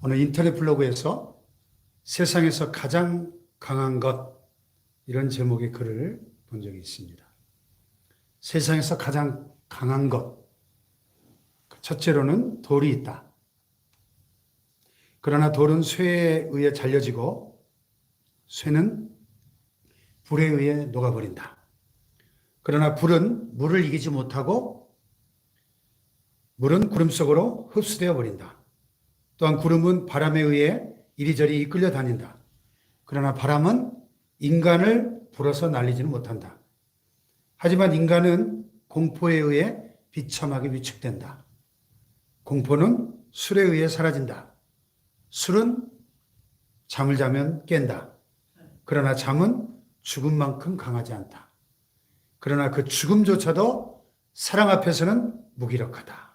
오늘 인터넷 블로그에서 세상에서 가장 강한 것, 이런 제목의 글을 본 적이 있습니다. 세상에서 가장 강한 것. 첫째로는 돌이 있다. 그러나 돌은 쇠에 의해 잘려지고 쇠는 불에 의해 녹아버린다. 그러나 불은 물을 이기지 못하고 물은 구름 속으로 흡수되어 버린다. 또한 구름은 바람에 의해 이리저리 이끌려 다닌다. 그러나 바람은 인간을 불어서 날리지는 못한다. 하지만 인간은 공포에 의해 비참하게 위축된다. 공포는 술에 의해 사라진다. 술은 잠을 자면 깬다. 그러나 잠은 죽음만큼 강하지 않다. 그러나 그 죽음조차도 사랑 앞에서는 무기력하다.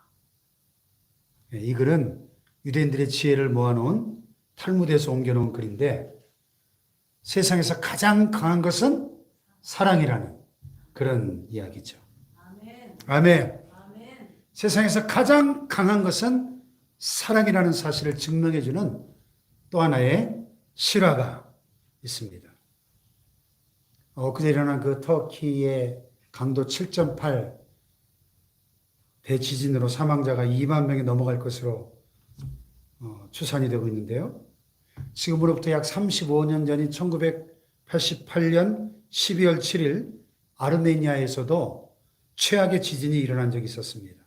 이 글은 유대인들의 지혜를 모아놓은 탈무드에서 옮겨놓은 글인데, 세상에서 가장 강한 것은 사랑이라는 그런 이야기죠. 아멘. 아멘. 아멘. 세상에서 가장 강한 것은 사랑이라는 사실을 증명해주는 또 하나의 실화가 있습니다. 엊그제 일어난 그 터키의 강도 7.8 대지진으로 사망자가 2만 명이 넘어갈 것으로 추산이 되고 있는데요. 지금으로부터 약 35년 전인 1988년 12월 7일 아르메니아에서도 최악의 지진이 일어난 적이 있었습니다.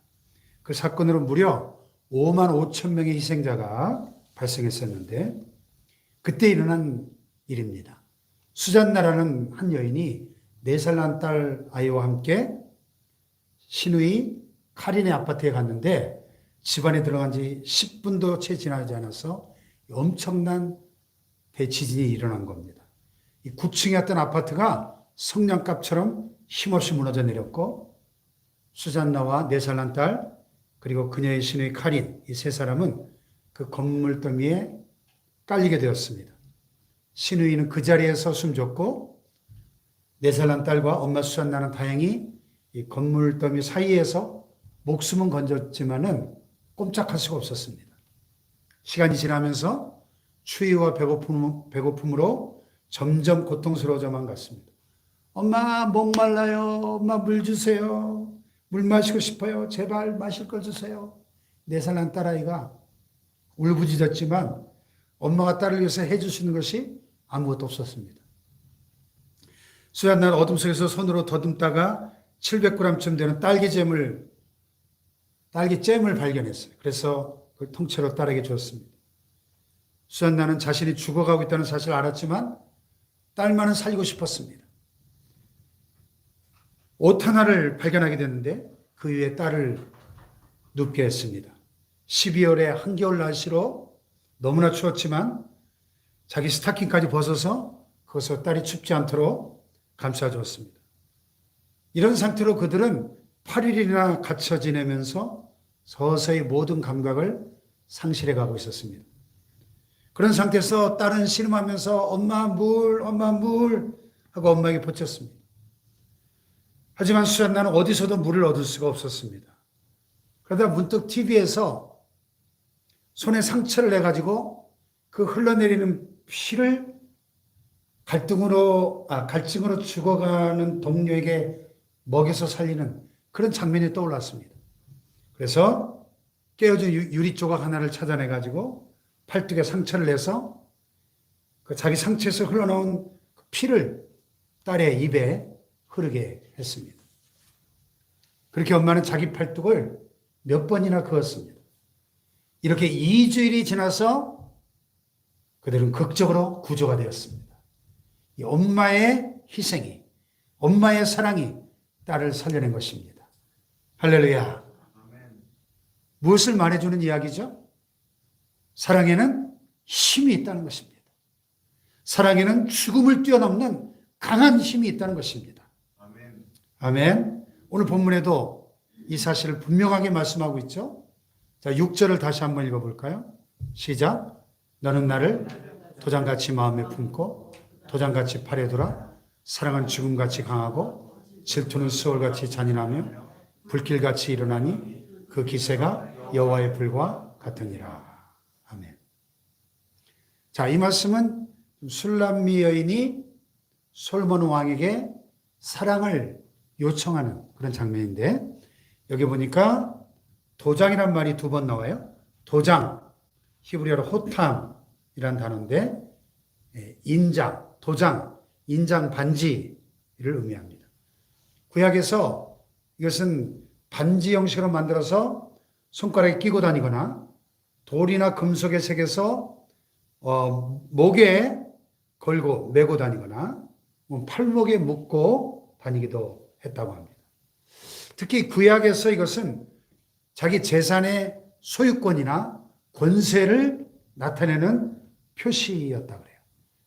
그 사건으로 무려 5만 5천 명의 희생자가 발생했었는데, 그때 일어난 일입니다. 수잔나라는 한 여인이 4살 난 딸 아이와 함께 시누이 카린의 아파트에 갔는데, 집안에 들어간 지 10분도 채 지나지 않아서 엄청난 대지진이 일어난 겁니다. 이 9층이었던 아파트가 성냥갑처럼 힘없이 무너져 내렸고, 수잔나와 4살 난 딸, 그리고 그녀의 시누이 카린, 이 세 사람은 그 건물 더미에 깔리게 되었습니다. 시누이는 그 자리에서 숨졌고, 4살 난 딸과 엄마 수잔나는 다행히 이 건물 더미 사이에서 목숨은 건졌지만은 꼼짝할 수가 없었습니다. 시간이 지나면서 추위와 배고픔으로 점점 고통스러워져만 갔습니다. 엄마 목말라요. 엄마 물 주세요. 물 마시고 싶어요. 제발 마실 걸 주세요. 4살 난 딸아이가 울부짖었지만 엄마가 딸을 위해서 해줄 수 있는 것이 아무것도 없었습니다. 수잔나는 어둠 속에서 손으로 더듬다가 700g쯤 되는 딸기잼을 발견했어요. 그래서 그 통째로 딸에게 줬습니다. 수잔나는 자신이 죽어가고 있다는 사실을 알았지만 딸만은 살리고 싶었습니다. 옷 하나를 발견하게 됐는데 그 위에 딸을 눕게 했습니다. 12월의 한겨울 날씨로 너무나 추웠지만 자기 스타킹까지 벗어서 그것을 딸이 춥지 않도록 감싸주었습니다. 이런 상태로 그들은 8일이나 갇혀 지내면서 서서히 모든 감각을 상실해 가고 있었습니다. 그런 상태에서 딸은 신음하면서 엄마 물 하고 엄마에게 보쳤습니다. 하지만 수잔나는 어디서도 물을 얻을 수가 없었습니다. 그러다 문득 TV에서 손에 상처를 내가지고 그 흘러내리는 피를 갈증으로 죽어가는 동료에게 먹여서 살리는 그런 장면이 떠올랐습니다. 그래서 깨어진 유리 조각 하나를 찾아내가지고 팔뚝에 상처를 내서 그 자기 상처에서 흘러나온 피를 딸의 입에 흐르게 했습니다. 그렇게 엄마는 자기 팔뚝을 몇 번이나 그었습니다. 이렇게 2주일이 지나서 그들은 극적으로 구조가 되었습니다. 이 엄마의 희생이, 엄마의 사랑이 딸을 살려낸 것입니다. 할렐루야. 무엇을 말해주는 이야기죠? 사랑에는 힘이 있다는 것입니다. 사랑에는 죽음을 뛰어넘는 강한 힘이 있다는 것입니다. 아멘. 오늘 본문에도 이 사실을 분명하게 말씀하고 있죠. 자, 6절을 다시 한번 읽어볼까요? 시작. 너는 나를 도장같이 마음에 품고 도장같이 팔에 두라. 사랑은 죽음같이 강하고 질투는 수월같이 잔인하며 불길같이 일어나니 그 기세가 여호와의 불과 같으니라. 아멘. 자, 이 말씀은 술람미 여인이 솔로몬 왕에게 사랑을 요청하는 그런 장면인데, 여기 보니까 도장이란 말이 두 번 나와요. 도장, 히브리어로 호탐이란 단어인데, 인장, 도장, 인장 반지를 의미합니다. 구약에서 이것은 반지 형식으로 만들어서 손가락에 끼고 다니거나 돌이나 금속의 색에서 목에 걸고 메고 다니거나 팔목에 묶고 다니기도 했다고 합니다. 특히 구약에서 이것은 자기 재산의 소유권이나 권세를 나타내는 표시였다 그래요.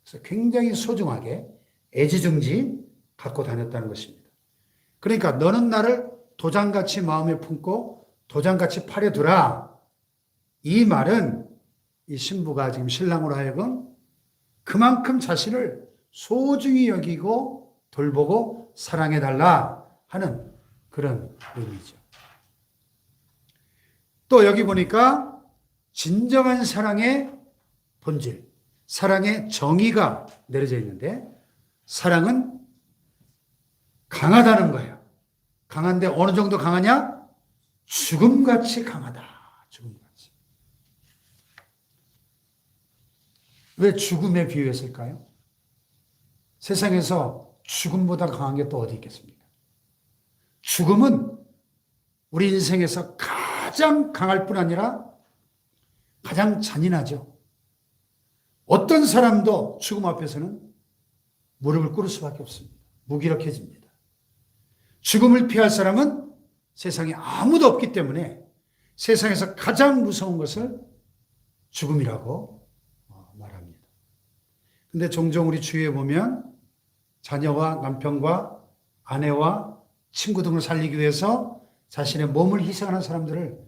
그래서 굉장히 소중하게 애지중지 갖고 다녔다는 것입니다. 그러니까 너는 나를 도장같이 마음에 품고 도장같이 팔에 두라. 이 말은 이 신부가 지금 신랑으로 하여금 그만큼 자신을 소중히 여기고 돌보고 사랑해달라 하는 그런 의미죠. 또 여기 보니까 진정한 사랑의 본질, 사랑의 정의가 내려져 있는데, 사랑은 강하다는 거예요. 강한데 어느 정도 강하냐? 죽음같이 강하다. 죽음같이. 왜 죽음에 비유했을까요? 세상에서 죽음보다 강한 게 또 어디 있겠습니까? 죽음은 우리 인생에서 가장 강할 뿐 아니라 가장 잔인하죠. 어떤 사람도 죽음 앞에서는 무릎을 꿇을 수밖에 없습니다. 무기력해집니다. 죽음을 피할 사람은 세상에 아무도 없기 때문에 세상에서 가장 무서운 것을 죽음이라고 말합니다. 근데 종종 우리 주위에 보면 자녀와 남편과 아내와 친구 등을 살리기 위해서 자신의 몸을 희생하는 사람들을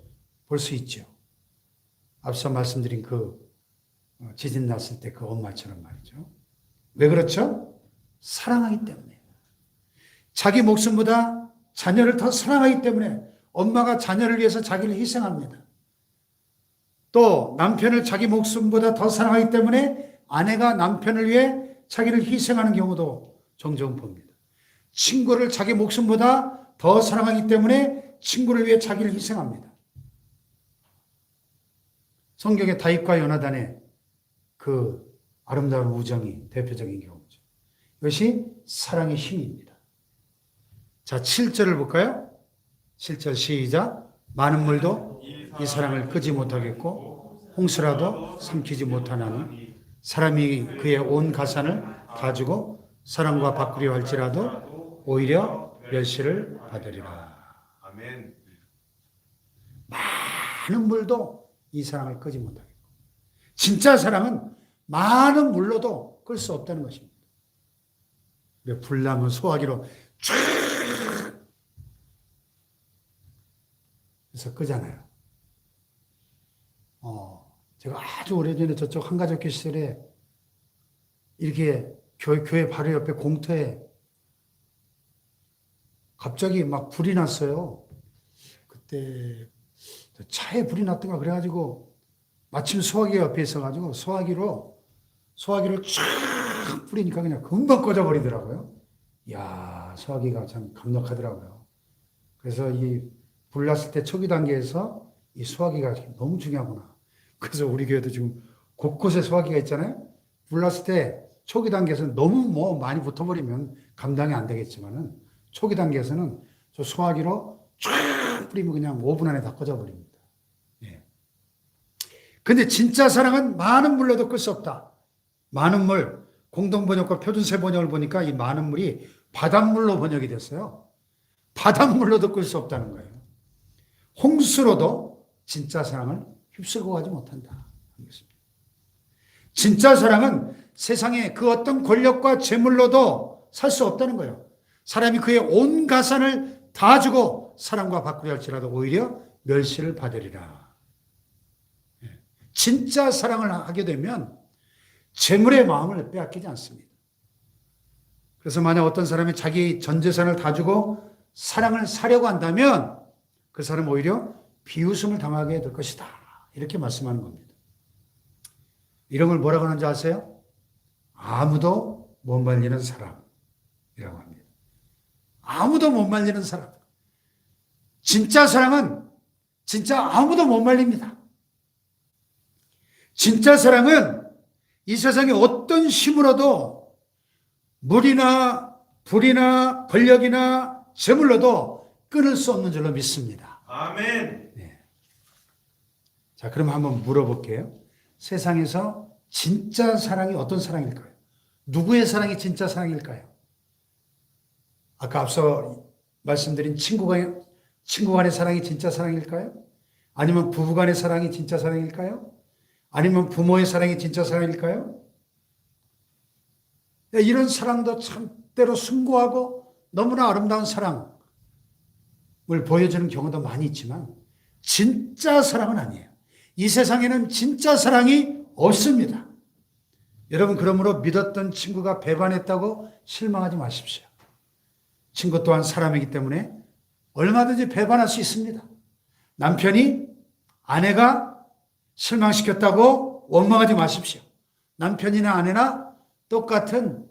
볼 수 있죠. 앞서 말씀드린 그 지진 났을 때 그 엄마처럼 말이죠. 왜 그렇죠? 사랑하기 때문에. 자기 목숨보다 자녀를 더 사랑하기 때문에 엄마가 자녀를 위해서 자기를 희생합니다. 또 남편을 자기 목숨보다 더 사랑하기 때문에 아내가 남편을 위해 자기를 희생하는 경우도 종종 봅니다. 친구를 자기 목숨보다 더 사랑하기 때문에 친구를 위해 자기를 희생합니다. 성경의 다윗과 요나단의 그 아름다운 우정이 대표적인 경우죠. 이것이 사랑의 힘입니다. 자, 7절을 볼까요? 7절 시작. 많은 물도 이 사랑을 끄지 못하겠고 홍수라도 삼키지 못하나니 사람이 그의 온 가산을 다 주고 사랑과 바꾸려 할지라도 오히려 멸시를 받으리라. 아멘. 많은 물도 이 사랑을 끄지 못하겠고, 진짜 사랑은 많은 물로도 끌 수 없다는 것입니다. 불나면 소화기로 쫙 해서 끄잖아요. 제가 아주 오래전에 저쪽 한가족교 시절에 이렇게 교회 바로 옆에 공터에 갑자기 막 불이 났어요. 그때 차에 불이 났던가 그래가지고 마침 소화기가 옆에 있어가지고 소화기를 쫙 뿌리니까 그냥 금방 꺼져버리더라고요. 이야, 소화기가 참 강력하더라고요. 그래서 이 불 났을 때 초기 단계에서 이 소화기가 너무 중요하구나. 그래서 우리 교회도 지금 곳곳에 소화기가 있잖아요. 불 났을 때 초기 단계에서는 너무 많이 붙어버리면 감당이 안 되겠지만은 초기 단계에서는 저 소화기로 쫙 뿌리면 그냥 5분 안에 다 꺼져버립니다. 예. 근데 진짜 사랑은 많은 물로도 끌 수 없다. 많은 물, 공동번역과 표준세 번역을 보니까 이 많은 물이 바닷물로 번역이 됐어요. 바닷물로도 끌 수 없다는 거예요. 홍수로도 진짜 사랑을 휩쓸고 가지 못한다. 진짜 사랑은 세상의 그 어떤 권력과 재물로도 살 수 없다는 거예요. 사람이 그의 온 가산을 다 주고 사랑과 바꾸려 할지라도 오히려 멸시를 받으리라. 진짜 사랑을 하게 되면 재물의 마음을 빼앗기지 않습니다. 그래서 만약 어떤 사람이 자기 전 재산을 다 주고 사랑을 사려고 한다면 그 사람은 오히려 비웃음을 당하게 될 것이다. 이렇게 말씀하는 겁니다. 이런 걸 뭐라고 하는지 아세요? 아무도 못 말리는 사랑이라고 합니다. 아무도 못 말리는 사랑. 진짜 사랑은 진짜 아무도 못 말립니다. 진짜 사랑은 이 세상에 어떤 힘으로도 물이나 불이나 권력이나 재물로도 끊을 수 없는 줄로 믿습니다. 아멘. 네. 자, 그럼 한번 물어볼게요. 세상에서 진짜 사랑이 어떤 사랑일까요? 누구의 사랑이 진짜 사랑일까요? 아까 앞서 말씀드린 친구 간의 사랑이 진짜 사랑일까요? 아니면 부부 간의 사랑이 진짜 사랑일까요? 아니면 부모의 사랑이 진짜 사랑일까요? 이런 사랑도 참 때로 숭고하고 너무나 아름다운 사랑을 보여주는 경우도 많이 있지만 진짜 사랑은 아니에요. 이 세상에는 진짜 사랑이 없습니다. 여러분, 그러므로 믿었던 친구가 배반했다고 실망하지 마십시오. 친구 또한 사람이기 때문에 얼마든지 배반할 수 있습니다. 남편이 아내가 실망시켰다고 원망하지 마십시오. 남편이나 아내나 똑같은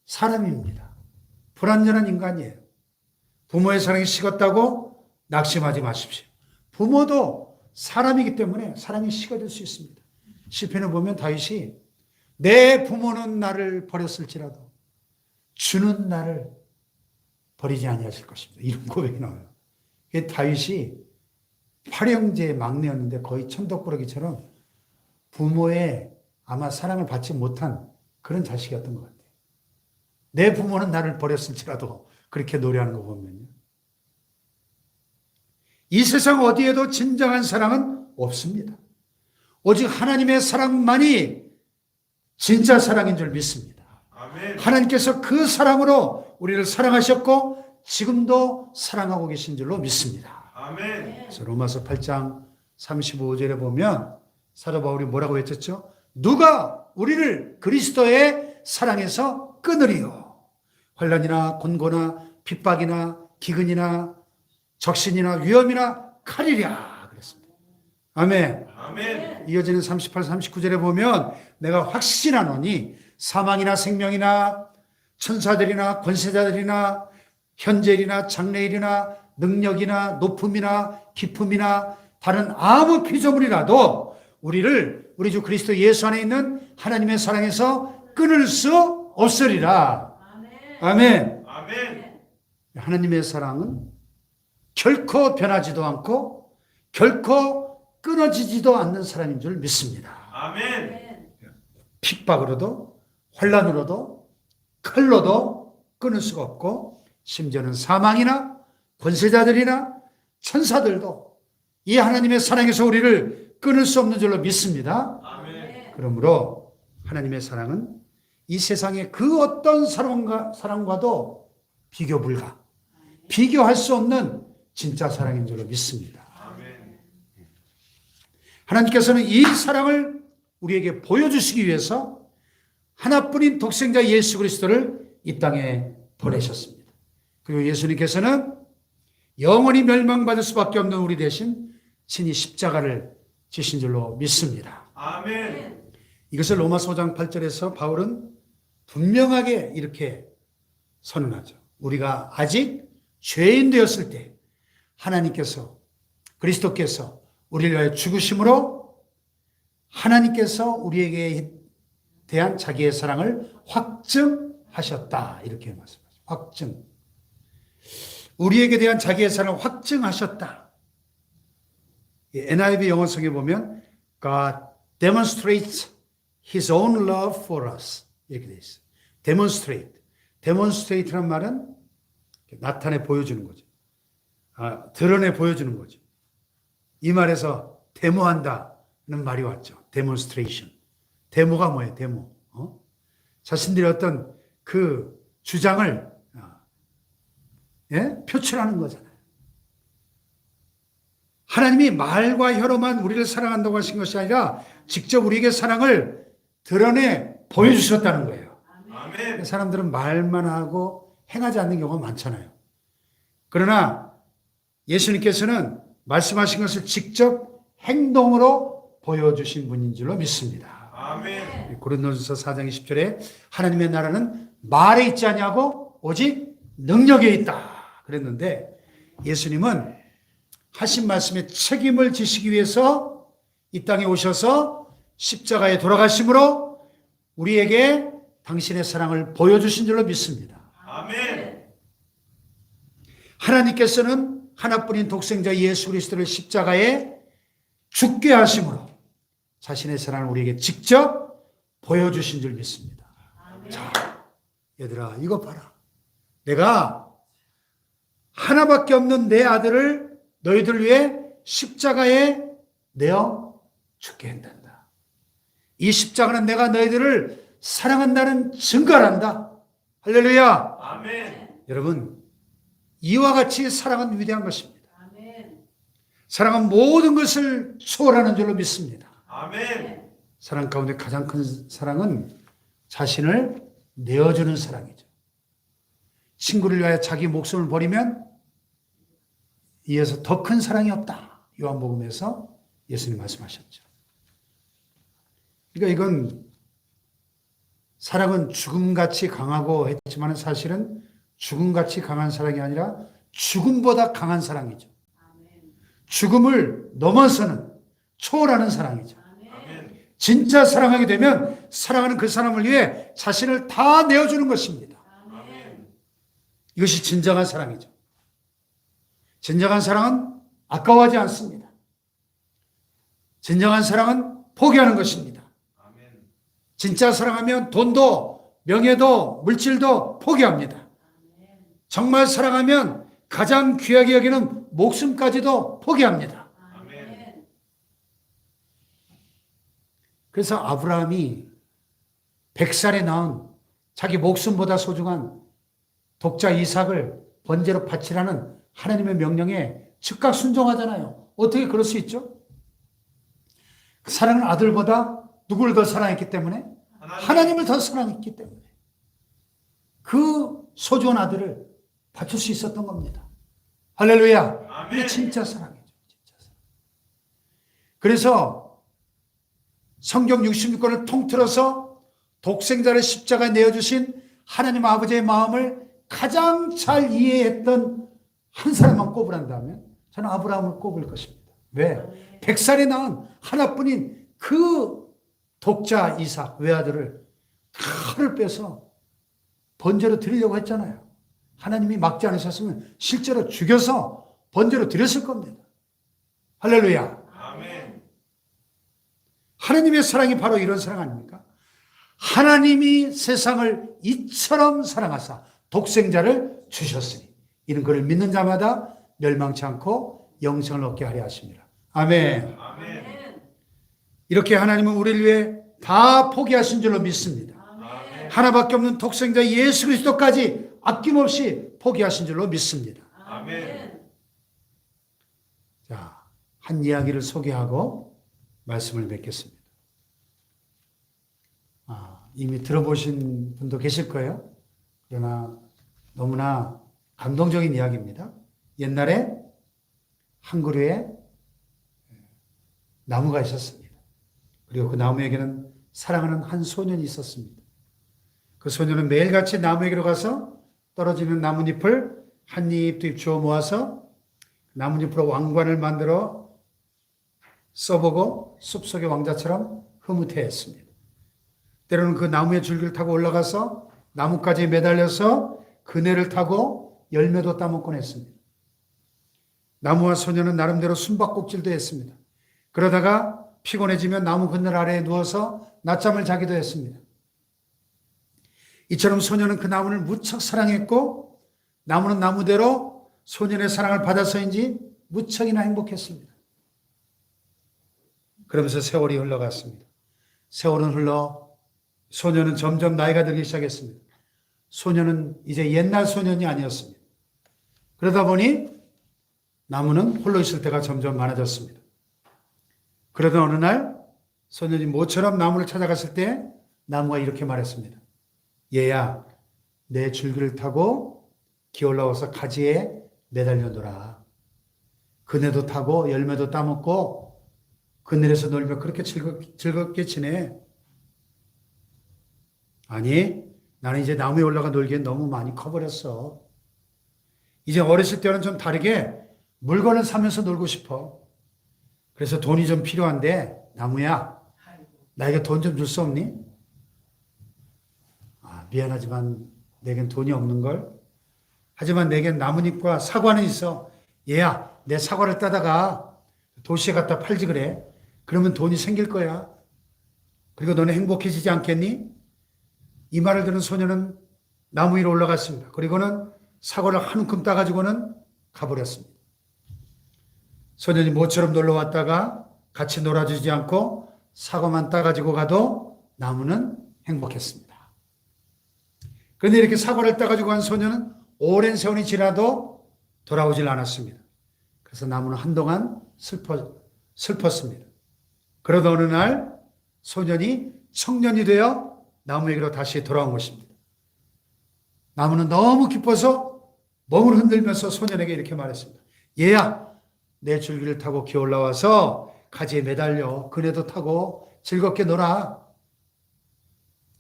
사람입니다. 불완전한 인간이에요. 부모의 사랑이 식었다고 낙심하지 마십시오. 부모도 사람이기 때문에 사랑이 식어질 수 있습니다. 시편에 보면 다윗이 내 부모는 나를 버렸을지라도 주는 나를 버리지 아니하실 것입니다. 이런 고백이 나와요. 다윗이 8형제의 막내였는데 거의 천덕꾸러기처럼 부모의 아마 사랑을 받지 못한 그런 자식이었던 것 같아요. 내 부모는 나를 버렸을지라도 그렇게 노래하는 거 보면요. 이 세상 어디에도 진정한 사랑은 없습니다. 오직 하나님의 사랑만이 진짜 사랑인 줄 믿습니다. 아멘. 하나님께서 그 사랑으로 우리를 사랑하셨고 지금도 사랑하고 계신 줄로 믿습니다. 아멘. 그래서 로마서 8장 35절에 보면 사도 바울이 뭐라고 외쳤죠? 누가 우리를 그리스도의 사랑에서 끊으리요? 환난이나 곤고나 핍박이나 기근이나 적신이나 위험이나 칼이랴 그랬습니다. 아멘. 아멘. 이어지는 38, 39절에 보면 내가 확신하노니 사망이나 생명이나 천사들이나 권세자들이나 현재일이나 장래일이나 능력이나 높음이나 깊음이나 다른 아무 피조물이라도 우리를 우리 주 그리스도 예수 안에 있는 하나님의 사랑에서 끊을 수 없으리라. 아멘. 아멘. 하나님의 사랑은 결코 변하지도 않고 결코 끊어지지도 않는 사랑인 줄 믿습니다. 아멘. 핍박으로도 환난으로도 칼로도 끊을 수가 없고 심지어는 사망이나 권세자들이나 천사들도 이 하나님의 사랑에서 우리를 끊을 수 없는 줄로 믿습니다. 아멘. 그러므로 하나님의 사랑은 이 세상의 그 어떤 사랑과도 비교 불가, 비교할 수 없는 진짜 사랑인 줄로 믿습니다. 아멘. 하나님께서는 이 사랑을 우리에게 보여주시기 위해서 하나뿐인 독생자 예수 그리스도를 이 땅에 보내셨습니다. 그리고 예수님께서는 영원히 멸망받을 수밖에 없는 우리 대신 친히 십자가를 지신 줄로 믿습니다. 아멘. 이것을 로마서 5장 8절에서 바울은 분명하게 이렇게 선언하죠. 우리가 아직 죄인 되었을 때 하나님께서 그리스도께서 우리를 위하여 죽으심으로 하나님께서 우리에게 대한 자기의 사랑을 확증하셨다. 이렇게 말씀하죠. 확증. 우리에게 대한 자기의 사랑을 확증하셨다. NIV 영어성에 보면 God demonstrates His own love for us. 이렇게 되어 있어요. demonstrate. demonstrate란 말은 나타내 보여주는 거죠. 드러내 보여주는 거죠. 이 말에서 데모한다는 말이 왔죠. demonstration. 데모가 뭐예요? 데모. 자신들의 어떤 그 주장을 표출하는 거잖아요. 하나님이 말과 혀로만 우리를 사랑한다고 하신 것이 아니라 직접 우리에게 사랑을 드러내 보여주셨다는 거예요. 아멘. 사람들은 말만 하고 행하지 않는 경우가 많잖아요. 그러나 예수님께서는 말씀하신 것을 직접 행동으로 보여주신 분인 줄로 믿습니다. 아멘. 고린도전서 4장 20절에 하나님의 나라는 말에 있지 아니하고 오직 능력에 있다 그랬는데, 예수님은 하신 말씀에 책임을 지시기 위해서 이 땅에 오셔서 십자가에 돌아가심으로 우리에게 당신의 사랑을 보여주신 줄로 믿습니다. 아멘. 하나님께서는 하나뿐인 독생자 예수 그리스도를 십자가에 죽게 하심으로 자신의 사랑을 우리에게 직접 보여주신 줄 믿습니다. 아멘. 자, 얘들아, 이거 봐라. 내가 하나밖에 없는 내 아들을 너희들 위해 십자가에 내어 죽게 한단다. 이 십자가는 내가 너희들을 사랑한다는 증거란다. 할렐루야. 아멘. 여러분, 이와 같이 사랑은 위대한 것입니다. 아멘. 사랑은 모든 것을 초월하는 줄로 믿습니다. 아멘. 사랑 가운데 가장 큰 사랑은 자신을 내어주는 사랑이죠. 친구를 위하여 자기 목숨을 버리면 이어서 더 큰 사랑이 없다. 요한복음에서 예수님 말씀하셨죠. 그러니까 이건 사랑은 죽음같이 강하고 했지만 사실은 죽음같이 강한 사랑이 아니라 죽음보다 강한 사랑이죠. 아멘. 죽음을 넘어서는 초월하는 사랑이죠. 아멘. 진짜 사랑하게 되면 사랑하는 그 사람을 위해 자신을 다 내어주는 것입니다. 아멘. 이것이 진정한 사랑이죠. 진정한 사랑은 아까워하지 않습니다. 진정한 사랑은 포기하는 것입니다. 아멘. 진짜 사랑하면 돈도 명예도 물질도 포기합니다. 정말 사랑하면 가장 귀하게 여기는 목숨까지도 포기합니다. 아멘. 그래서 아브라함이 100살에 낳은 자기 목숨보다 소중한 독자 이삭을 번제로 바치라는 하나님의 명령에 즉각 순종하잖아요. 어떻게 그럴 수 있죠? 그 사랑은 아들보다 누구를 더 사랑했기 때문에? 하나님을 더 사랑했기 때문에 그 소중한 아들을 바칠 수 있었던 겁니다. 할렐루야. 아멘. 이게 진짜 사랑이죠. 진짜 사랑. 그래서 성경 66권을 통틀어서 독생자를 십자가에 내어주신 하나님 아버지의 마음을 가장 잘 이해했던 한 사람만 꼽으란다면 저는 아브라함을 꼽을 것입니다. 왜? 100살에 낳은 하나뿐인 그 독자 이삭 외아들을 칼을 빼서 번제로 드리려고 했잖아요. 하나님이 막지 않으셨으면 실제로 죽여서 번제로 드렸을 겁니다. 할렐루야. 아멘. 하나님의 사랑이 바로 이런 사랑 아닙니까? 하나님이 세상을 이처럼 사랑하사 독생자를 주셨으니 이는 그를 믿는 자마다 멸망치 않고 영생을 얻게 하려 하십니다. 아멘. 아멘. 이렇게 하나님은 우리를 위해 다 포기하신 줄로 믿습니다. 아멘. 하나밖에 없는 독생자 예수 그리스도까지 아낌없이 포기하신 줄로 믿습니다. 아멘. 자, 한 이야기를 소개하고 말씀을 맺겠습니다. 이미 들어보신 분도 계실 거예요. 그러나 너무나 감동적인 이야기입니다. 옛날에 한 그루에 나무가 있었습니다. 그리고 그 나무에게는 사랑하는 한 소년이 있었습니다. 그 소년은 매일같이 나무에게로 가서 떨어지는 나뭇잎을 한 입 두 입 주워 모아서 나뭇잎으로 왕관을 만들어 써보고 숲속의 왕자처럼 흐뭇해했습니다. 때로는 그 나무의 줄기를 타고 올라가서 나뭇가지에 매달려서 그네를 타고 열매도 따먹곤 했습니다. 나무와 소년은 나름대로 숨바꼭질도 했습니다. 그러다가 피곤해지면 나무 그늘 아래에 누워서 낮잠을 자기도 했습니다. 이처럼 소년은 그 나무를 무척 사랑했고 나무는 나무대로 소년의 사랑을 받아서인지 무척이나 행복했습니다. 그러면서 세월이 흘러갔습니다. 세월은 흘러 소년은 점점 나이가 들기 시작했습니다. 소년은 이제 옛날 소년이 아니었습니다. 그러다 보니 나무는 홀로 있을 때가 점점 많아졌습니다. 그러던 어느 날 소년이 모처럼 나무를 찾아갔을 때 나무가 이렇게 말했습니다. 얘야, 내 줄기를 타고 기어올라와서 가지에 매달려 놀아. 그네도 타고 열매도 따먹고 그늘에서 놀며 그렇게 즐겁게 지내. 아니, 나는 이제 나무에 올라가 놀기엔 너무 많이 커버렸어. 이제 어렸을 때는 좀 다르게 물건을 사면서 놀고 싶어. 그래서 돈이 좀 필요한데, 나무야, 나에게 돈 좀 줄 수 없니? 아, 미안하지만 내겐 돈이 없는걸. 하지만 내겐 나뭇잎과 사과는 있어. 얘야, 내 사과를 따다가 도시에 갖다 팔지 그래. 그러면 돈이 생길 거야. 그리고 너는 행복해지지 않겠니? 이 말을 들은 소녀는 나무 위로 올라갔습니다. 그리고는 사과를 한 움큼 따가지고는 가버렸습니다. 소년이 모처럼 놀러 왔다가 같이 놀아주지 않고 사과만 따가지고 가도 나무는 행복했습니다. 그런데 이렇게 사과를 따가지고 간 소년은 오랜 세월이 지나도 돌아오질 않았습니다. 그래서 나무는 한동안 슬펐습니다. 그러다 어느 날 소년이 청년이 되어 나무에게로 다시 돌아온 것입니다. 나무는 너무 기뻐서 몸을 흔들면서 소년에게 이렇게 말했습니다. 얘야, 내 줄기를 타고 기어 올라와서 가지에 매달려 그네도 타고 즐겁게 놀아.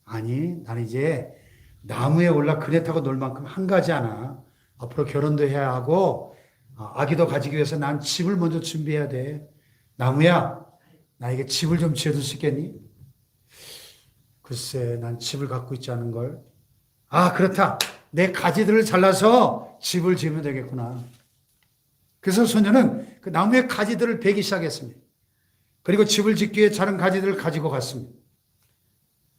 아니, 나는 이제 나무에 올라 그네 타고 놀 만큼 한가하지 않아. 앞으로 결혼도 해야 하고 아기도 가지기 위해서 난 집을 먼저 준비해야 돼. 나무야, 나에게 집을 좀 지어줄 수 있겠니? 글쎄, 난 집을 갖고 있지 않은 걸. 아, 그렇다. 내 가지들을 잘라서 집을 지으면 되겠구나. 그래서 소녀는 그 나무의 가지들을 베기 시작했습니다. 그리고 집을 짓기 위해 자른 가지들을 가지고 갔습니다.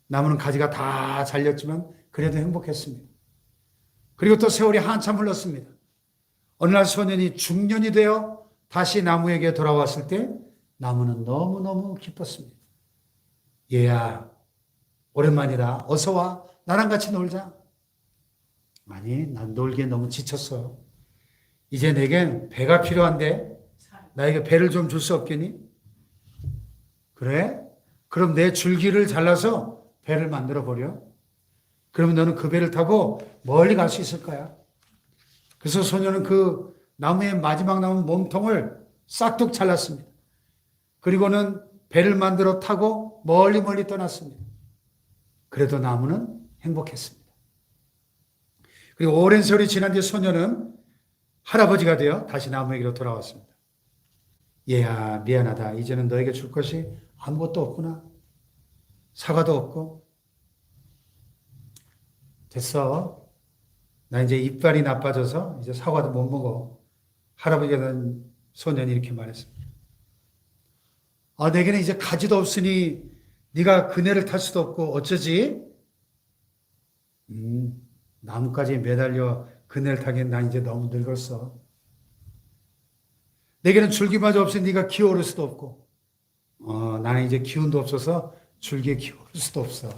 나무는 가지가 다 잘렸지만 그래도 행복했습니다. 그리고 또 세월이 한참 흘렀습니다. 어느 날 소년이 중년이 되어 다시 나무에게 돌아왔을 때 나무는 너무너무 기뻤습니다. 얘야, 오랜만이다. 어서 와. 나랑 같이 놀자. 아니, 난 놀기에 너무 지쳤어. 이제 내겐 배가 필요한데 나에게 배를 좀 줄 수 없겠니? 그래? 그럼 내 줄기를 잘라서 배를 만들어 버려. 그러면 너는 그 배를 타고 멀리 갈 수 있을 거야. 그래서 소녀는 그 나무의 마지막 남은 몸통을 싹둑 잘랐습니다. 그리고는 배를 만들어 타고 멀리 멀리 떠났습니다. 그래도 나무는 행복했습니다. 그리고 오랜 세월이 지난 뒤 소녀는 할아버지가 되어 다시 나무에게로 돌아왔습니다. 얘야, 미안하다. 이제는 너에게 줄 것이 아무것도 없구나. 사과도 없고. 됐어. 나 이제 이빨이 나빠져서 이제 사과도 못 먹어. 할아버지가 된 소년이 이렇게 말했습니다. 아, 내게는 이제 가지도 없으니 네가 그네를 탈 수도 없고 어쩌지? 나뭇가지에 매달려 그네를 타기엔 난 이제 너무 늙었어. 내게는 줄기마저 없으니 네가 기어오를 수도 없고 나는 이제 기운도 없어서 줄기에 기어오를 수도 없어.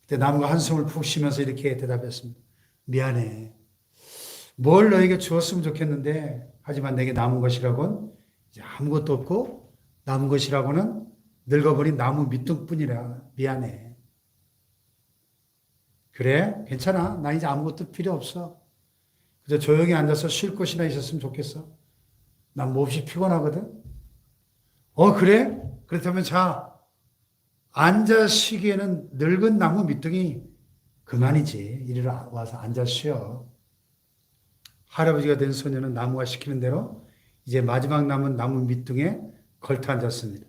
그때 나무가 한숨을 푹 쉬면서 이렇게 대답했습니다. 미안해. 뭘 너에게 주었으면 좋겠는데 하지만 내게 남은 것이라고는 이제 아무것도 없고 남은 것이라고는 늙어버린 나무 밑둥뿐이라 미안해. 그래? 괜찮아. 나 이제 아무것도 필요 없어. 그저 조용히 앉아서 쉴 곳이나 있었으면 좋겠어. 난 몹시 피곤하거든. 그래? 그렇다면 자, 앉아 쉬기에는 늙은 나무 밑둥이 그만이지. 이리 와서 앉아 쉬어. 할아버지가 된 소녀는 나무가 시키는 대로 이제 마지막 남은 나무 밑둥에 걸터 앉았습니다.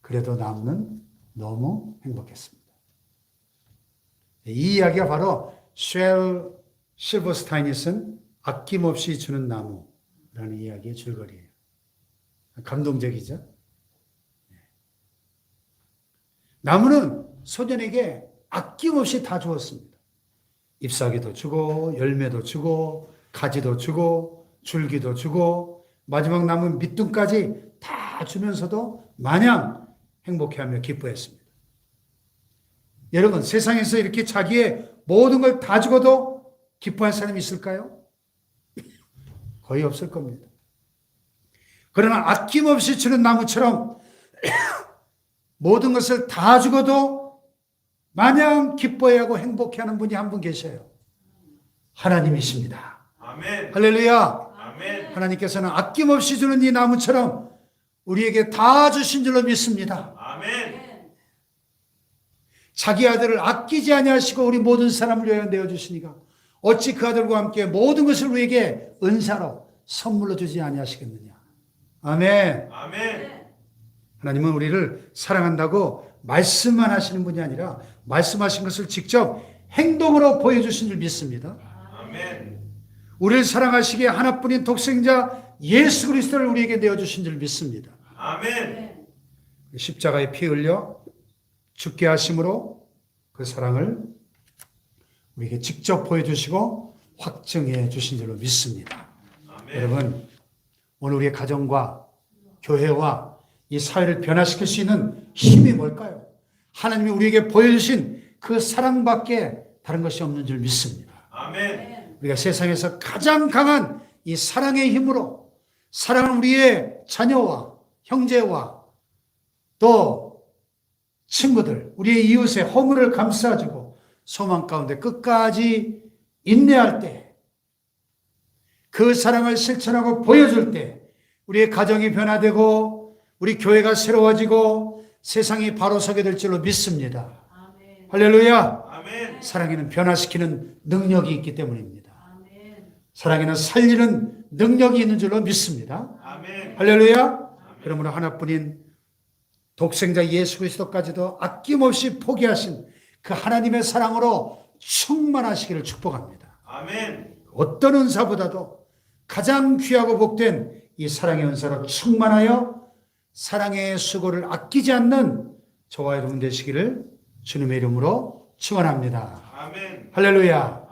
그래도 나무는 너무 행복했습니다. 이 이야기가 바로 쉘 실버스타인이 쓴 아낌없이 주는 나무라는 이야기의 줄거리예요. 감동적이죠? 나무는 소년에게 아낌없이 다 주었습니다. 잎사귀도 주고 열매도 주고 가지도 주고 줄기도 주고 마지막 남은 밑둥까지 다 주면서도 마냥 행복해하며 기뻐했습니다. 여러분, 세상에서 이렇게 자기의 모든 걸 다 주고도 기뻐할 사람이 있을까요? 거의 없을 겁니다. 그러나 아낌없이 주는 나무처럼 모든 것을 다 주고도 마냥 기뻐해하고 행복해하는 분이 한 분 계셔요. 하나님이십니다. 아멘. 할렐루야. 아멘. 하나님께서는 아낌없이 주는 이 나무처럼 우리에게 다 주신 줄로 믿습니다. 아멘. 자기 아들을 아끼지 아니하시고 우리 모든 사람을 위하여 내어주시니가 어찌 그 아들과 함께 모든 것을 우리에게 은사로 선물로 주지 아니하시겠느냐. 아멘. 아멘. 하나님은 우리를 사랑한다고 말씀만 하시는 분이 아니라 말씀하신 것을 직접 행동으로 보여주신 줄 믿습니다. 아멘. 우리를 사랑하시기에 하나뿐인 독생자 예수 그리스도를 우리에게 내어주신 줄 믿습니다. 아멘. 십자가에 피 흘려 죽게 하심으로 그 사랑을 우리에게 직접 보여주시고 확증해 주신 줄로 믿습니다. 아멘. 여러분, 오늘 우리의 가정과 교회와 이 사회를 변화시킬 수 있는 힘이 뭘까요? 하나님이 우리에게 보여주신 그 사랑밖에 다른 것이 없는 줄 믿습니다. 아멘. 우리가 세상에서 가장 강한 이 사랑의 힘으로 사랑하는 우리의 자녀와 형제와 또 친구들, 우리의 이웃의 허물을 감싸주고 소망 가운데 끝까지 인내할 때 그 사랑을 실천하고 보여줄 때 우리의 가정이 변화되고 우리 교회가 새로워지고 세상이 바로 서게 될 줄로 믿습니다. 아멘. 할렐루야. 아멘. 사랑에는 변화시키는 능력이 있기 때문입니다. 아멘. 사랑에는 살리는 능력이 있는 줄로 믿습니다. 아멘. 할렐루야. 그러므로 하나뿐인 독생자 예수 그리스도까지도 아낌없이 포기하신 그 하나님의 사랑으로 충만하시기를 축복합니다. 아멘. 어떤 은사보다도 가장 귀하고 복된 이 사랑의 은사로 충만하여 사랑의 수고를 아끼지 않는 저와 여러분 되시기를 주님의 이름으로 축원합니다. 아멘. 할렐루야.